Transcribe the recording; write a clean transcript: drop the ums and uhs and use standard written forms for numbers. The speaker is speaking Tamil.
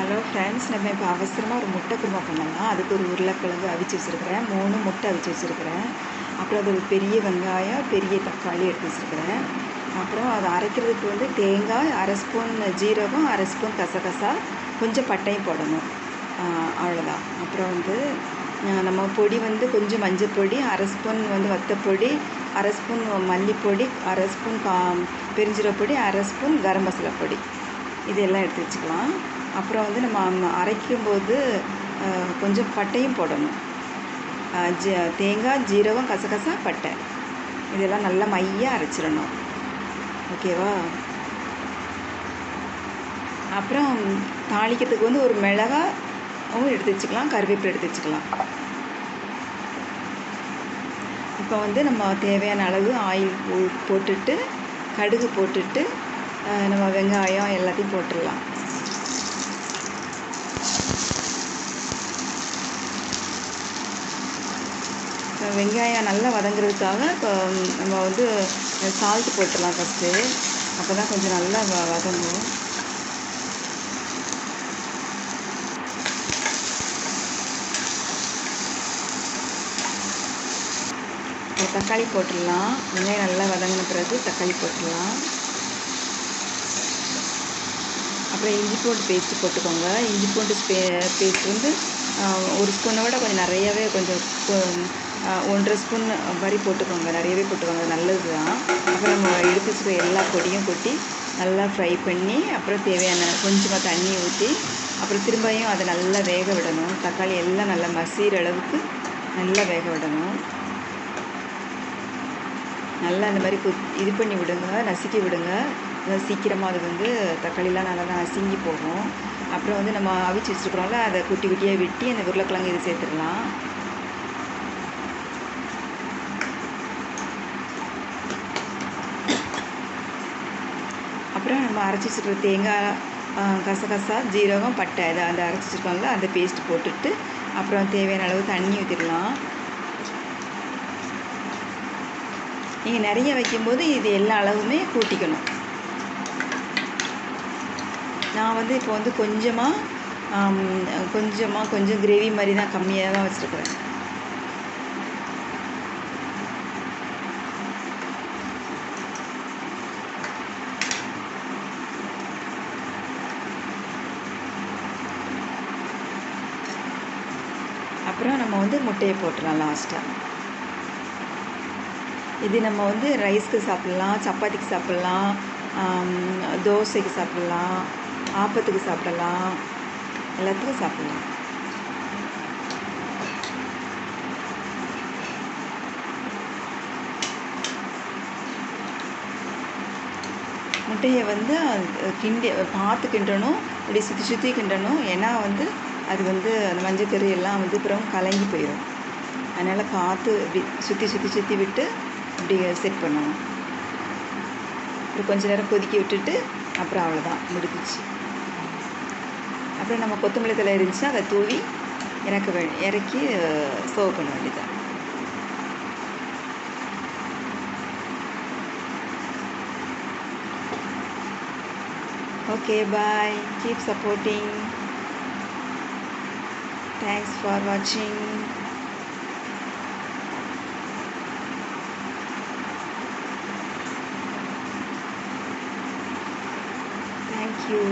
ஹலோ ஃப்ரெண்ட்ஸ், நம்ம இப்போ அவசரமாக ஒரு முட்டை குருமா பண்ணலாம். அதுக்கு ஒரு உருளைக்கிழங்கு அவிச்சு வச்சுருக்கிறேன், 3 முட்டை அவிச்சு வச்சுருக்கிறேன். அப்புறம் அது ஒரு பெரிய வெங்காயம், பெரிய தக்காளி எடுத்து வச்சுருக்கிறேன். அப்புறம் அதை அரைக்கிறதுக்கு வந்து தேங்காய், 1/2 ஸ்பூன் ஜீரகம், 1/2 ஸ்பூன் கசகசா, கொஞ்சம் பட்டையும் போடணும். அவ்வளோதான். அப்புறம் வந்து நம்ம பொடி வந்து கொஞ்சம் மஞ்சள் பொடி, 1/2 ஸ்பூன் வந்து வத்தப்பொடி, 1/2 spoon மல்லிப்பொடி, 1/2 spoon பெருஞ்சீரகப்பொடி, 1/2 spoon garam masala பொடி, இதெல்லாம் எடுத்து வச்சுக்கலாம். அப்புறம் வந்து நம்ம அரைக்கும்போது கொஞ்சம் பட்டையும் போடணும். தேங்காய், ஜீரகம், கசகசா, பட்டை இதெல்லாம் நல்லா மையாக அரைச்சிடணும். ஓகேவா? அப்புறம் தாளிக்கிறதுக்கு வந்து ஒரு மிளகாவும் எடுத்து வச்சுக்கலாம், கருவேப்பிலை எடுத்து வச்சுக்கலாம். இப்போ வந்து நம்ம தேவையான அளவு ஆயில் போட்டுட்டு, கடுகு போட்டுட்டு, நம்ம வெங்காயம் எல்லாத்தையும் போட்டுடலாம். வெங்காயம் நல்லா வதங்குறதுக்காக இப்போ நம்ம வந்து சால்ட் போட்டுடலாம் ஃபஸ்ட்டு. அப்போ தான் கொஞ்சம் நல்லா வதங்கும். தக்காளி போட்டுடலாம். வெங்காயம் நல்லா வதங்கின பிறகு தக்காளி போட்டுடலாம். அப்புறம் இஞ்சி பூண்டு பேஸ்ட்டு போட்டுக்கோங்க. இஞ்சி பூண்டு பேஸ்ட் வந்து ஒரு ஸ்பூனை விட கொஞ்சம் நிறையாவே, கொஞ்சம் 1.5 ஸ்பூன் மாதிரி போட்டுக்கோங்க. நிறையவே போட்டுக்கோங்க, நல்லது தான். அப்புறம் நம்ம எடுத்து வச்சுக்கிற எல்லா பொடியும் கொட்டி நல்லா ஃப்ரை பண்ணி, அப்புறம் தேவையான கொஞ்சமாக தண்ணி ஊற்றி, அப்புறம் திரும்பியும் அதை நல்லா வேக விடணும். தக்காளி எல்லாம் நல்லா மசிகிற அளவுக்கு நல்லா வேக விடணும். நல்லா அந்த மாதிரி இது பண்ணி விடுங்க, நசுக்கி விடுங்க. சீக்கிரமாக அது வந்து தக்காளிலாம் நல்லா நசுங்கி போகும். அப்புறம் வந்து நம்ம அவிச்சு வச்சுருக்குறோம்ல, அதை குட்டி குட்டியாக வெட்டி அந்த உருளைக்கிழங்கு இது சேர்த்துடலாம். அப்புறம் நம்ம அரைச்சி வச்சுருக்கிற தேங்காய், கசகசா, ஜீரகம், பட்டை இதை அந்த அரைச்சி வச்சுருக்காங்கள அந்த பேஸ்ட் போட்டுட்டு, அப்புறம் தேவையான அளவு தண்ணி ஊற்றிடலாம். நீங்கள் நிறைய வைக்கும்போது இது எல்லா அளவுமே கூட்டிக்கணும். நான் வந்து இப்போ வந்து கொஞ்சம் கிரேவி மாதிரி தான், கம்மியாக தான் வச்சுருக்குறேன். அப்புறம் நம்ம வந்து முட்டையை போட்டுடலாம் லாஸ்ட்டாக. இது நம்ம வந்து ரைஸ்க்கு சாப்பிட்லாம், சப்பாத்திக்கு சாப்பிட்லாம், தோசைக்கு சாப்பிட்லாம், ஆப்பத்துக்கு சாப்பிடலாம், எல்லாத்துக்கும் சாப்பிட்லாம். முட்டையை வந்து பார்த்து கிண்டணும், இப்படி சுற்றி கிண்டணும். ஏன்னா வந்து அது வந்து அந்த மஞ்சக்கறி எல்லாம் வந்து அப்புறம் கலங்கி போயிடும். அதனால் பார்த்து இப்படி சுற்றி விட்டு இப்படி செட் பண்ணணும். அப்புறம் கொஞ்சம் நேரம் கொதிக்க விட்டுட்டு அப்புறம் அவ்வளோதான், முடிஞ்சிச்சு. அப்புறம் நம்ம கொத்தமல்லி தழை இருந்துச்சுன்னா அதை தூவி இறக்கி சர்வ் பண்ண வேண்டியதான். Okay, bye. Keep supporting. Thanks for watching. Thank you.